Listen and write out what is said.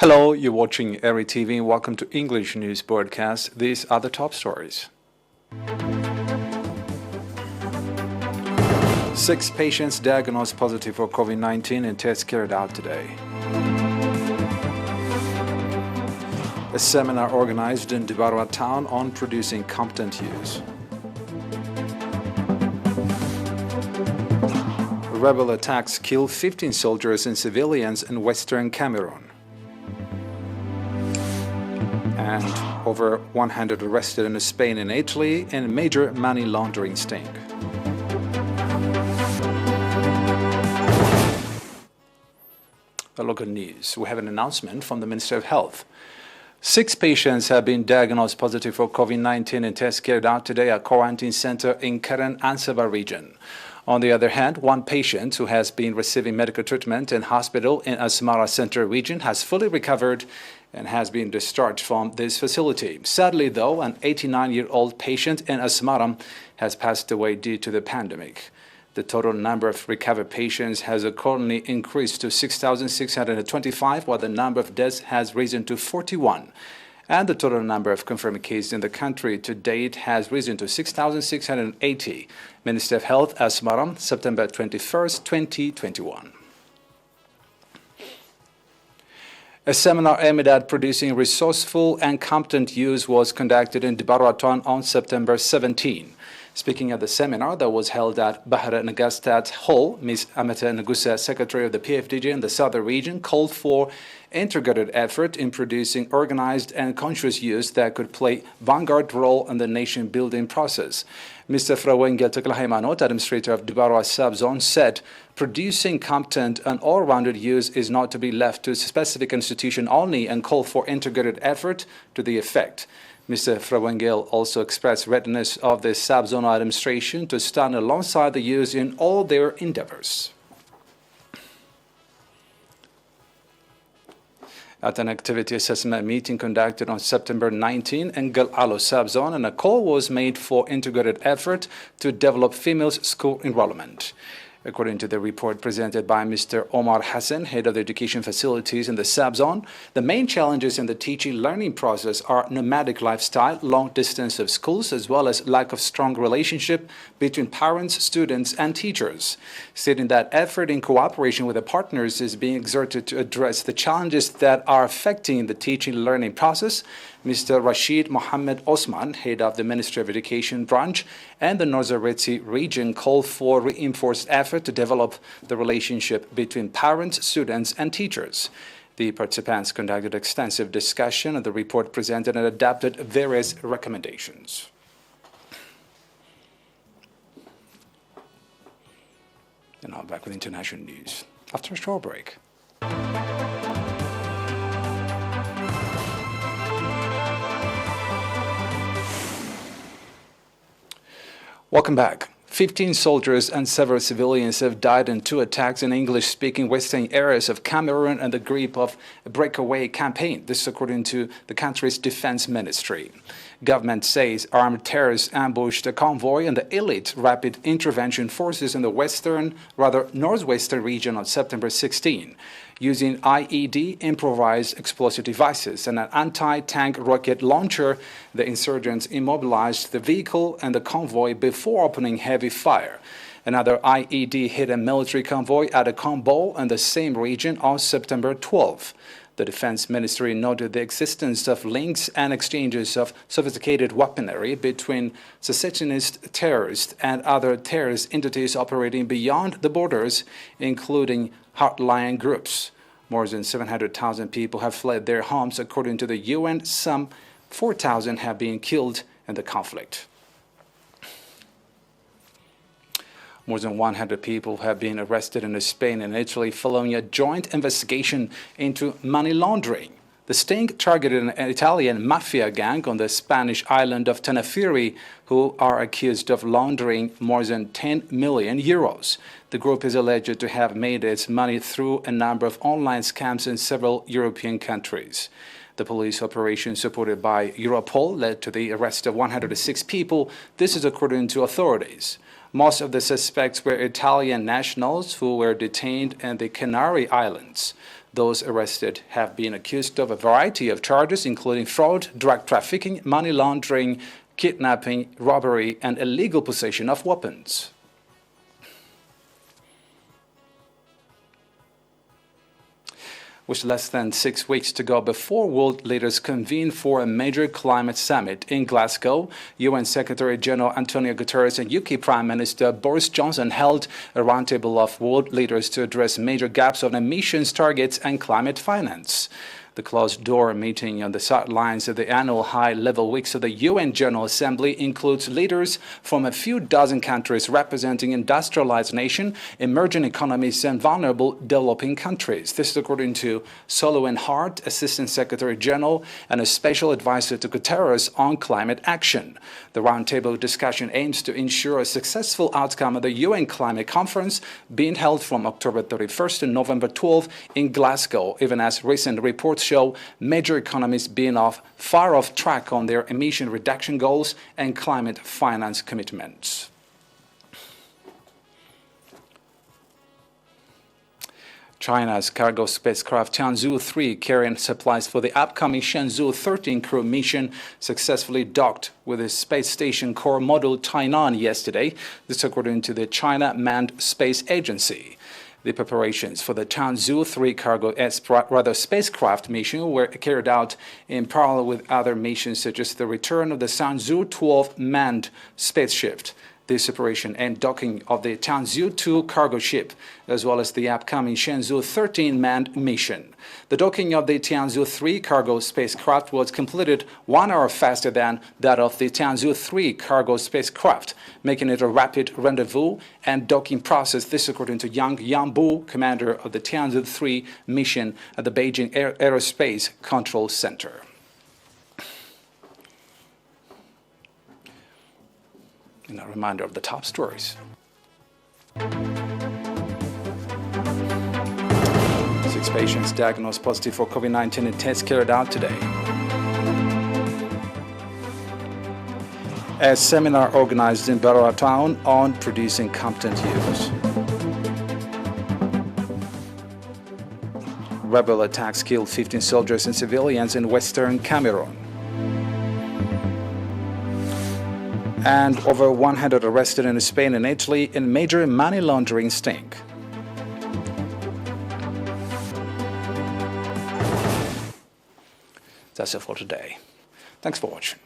Hello, you're watching ERi-TV. Welcome to English News Broadcast. These are the top stories. 6 patients diagnosed positive for COVID-19 and tests carried out today. A seminar organized in Dibarwa town on producing competent use. Rebel attacks kill 15 soldiers and civilians in western Cameroon. And over 100 arrested in Spain and Italy in major money laundering sting. A local news. We have an announcement from the Minister of Health. 6 patients have been diagnosed positive for COVID-19 and tests carried out today at quarantine center in Karen Ansaba region. On the other hand, 1 patient who has been receiving medical treatment in hospital in Asmara Center region has fully recovered and has been discharged from this facility. Sadly, though, an 89-year-old patient in Asmara has passed away due to the pandemic. The total number of recovered patients has accordingly increased to 6,625, while the number of deaths has risen to 41. And the total number of confirmed cases in the country to date has risen to 6,680. Minister of Health, Asmara, September 21st, 2021. A seminar aimed at producing resourceful and competent use was conducted in Dibarwa town on September 17. Speaking at the seminar that was held at Bahra Nagastat Hall, Ms. Amata Nagusa, Secretary of the PFDJ in the Southern region, called for integrated effort in producing organized and conscious use that could play vanguard role in the nation-building process. Mr. Frawengel Teklahaimanot, Administrator of Dibarwa Subzone, said producing competent and all-rounded use is not to be left to a specific institution only and called for integrated effort to the effect. Mr. Frawengel also expressed readiness of the subzonal administration to stand alongside the youth in all their endeavors. At an activity assessment meeting conducted on September 19 in Galalo subzone, and a call was made for integrated effort to develop females' school enrollment. According to the report presented by Mr. Omar Hassan, head of the education facilities in the subzone, the main challenges in the teaching-learning process are nomadic lifestyle, long distance of schools, as well as lack of strong relationship between parents, students, and teachers. Stating that effort in cooperation with the partners is being exerted to address the challenges that are affecting the teaching-learning process, Mr. Rashid Mohammed Osman, head of the Ministry of Education branch, and the North-Zaretzi region called for reinforced effort to develop the relationship between parents, students, and teachers. The participants conducted extensive discussion, and the report presented and adapted various recommendations. And now back with international news after a short break. Welcome back. 15 soldiers and several civilians have died in 2 attacks in English-speaking western areas of Cameroon in the grip of a breakaway campaign. This is according to the country's defense ministry. Government says armed terrorists ambushed a convoy and the elite rapid intervention forces in the northwestern region on September 16. Using IED, improvised explosive devices, and an anti-tank rocket launcher, the insurgents immobilized the vehicle and the convoy before opening heavy fire. Another IED hit a military convoy at a Kombo in the same region on September 12. The Defense Ministry noted the existence of links and exchanges of sophisticated weaponry between secessionist terrorists and other terrorist entities operating beyond the borders, including hardline groups. More than 700,000 people have fled their homes, according to the UN. Some 4,000 have been killed in the conflict. More than 100 people have been arrested in Spain and Italy following a joint investigation into money laundering. The sting targeted an Italian mafia gang on the Spanish island of Tenerife, who are accused of laundering more than 10 million euros. The group is alleged to have made its money through a number of online scams in several European countries. The police operation, supported by Europol, led to the arrest of 106 people. This is according to authorities. Most of the suspects were Italian nationals who were detained in the Canary Islands. Those arrested have been accused of a variety of charges, including fraud, drug trafficking, money laundering, kidnapping, robbery, and illegal possession of weapons. With less than 6 weeks to go before world leaders convene for a major climate summit in Glasgow, UN Secretary-General Antonio Guterres and UK Prime Minister Boris Johnson held a roundtable of world leaders to address major gaps on emissions targets and climate finance. The closed-door meeting on the sidelines of the annual high-level weeks of the UN General Assembly includes leaders from a few dozen countries representing industrialized nations, emerging economies, and vulnerable developing countries. This is according to Solomon Hart, Assistant Secretary General and a Special Advisor to Guterres on climate action. The roundtable discussion aims to ensure a successful outcome of the UN Climate Conference being held from October 31st to November 12th in Glasgow, even as recent reports show major economies being far off track on their emission reduction goals and climate finance commitments. China's cargo spacecraft Tianzhou-3, carrying supplies for the upcoming Shenzhou-13 crew mission, successfully docked with the space station core module Tainan yesterday. This according to the China Manned Space Agency. The preparations for the Tianzhou-3 cargo spacecraft mission were carried out in parallel with other missions, such as the return of the Shenzhou-12 manned spaceship. This operation and docking of the Tianzhou-2 cargo ship, as well as the upcoming Shenzhou-13 manned mission. The docking of the Tianzhou-3 cargo spacecraft was completed 1 hour faster than that of the Tianzhou-3 cargo spacecraft, making it a rapid rendezvous and docking process. This according to Yang Yangbu, commander of the Tianzhou-3 mission at the Beijing Aerospace Control Center. And a reminder of the top stories. 6 patients diagnosed positive for COVID-19 in tests carried out today. A seminar organized in Barua town on producing competent youth. Rebel attacks killed 15 soldiers and civilians in western Cameroon. And over 100 arrested in Spain and Italy in major money laundering sting. That's it for today. Thanks for watching.